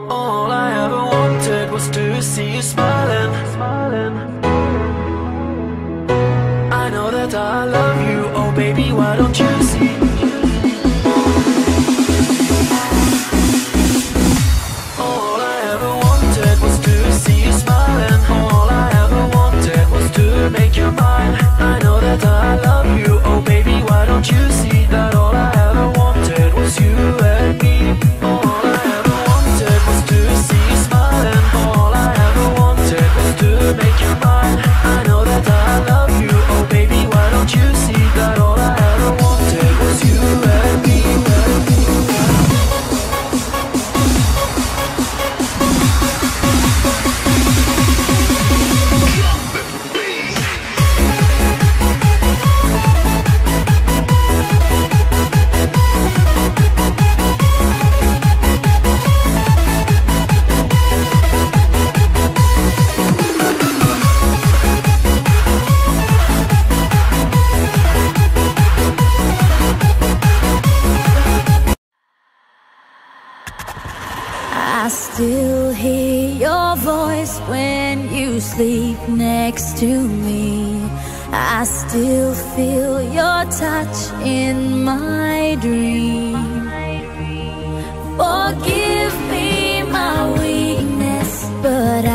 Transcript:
All I ever wanted was to see you smiling. I know that I love you, oh baby, why don't you see? All I ever wanted was to see you smiling. All I ever wanted was to make you mine. I know that I love you, oh baby, why don't you see that all I ever wanted was you and me. All I ever wanted was to see you smiling. All I ever wanted was to make you mine. I know that I love you, oh baby, why don't you see that all I ever wanted was you and me. I still hear your voice when you sleep next to me. I still feel your touch in my dream. Forgive me my weakness, but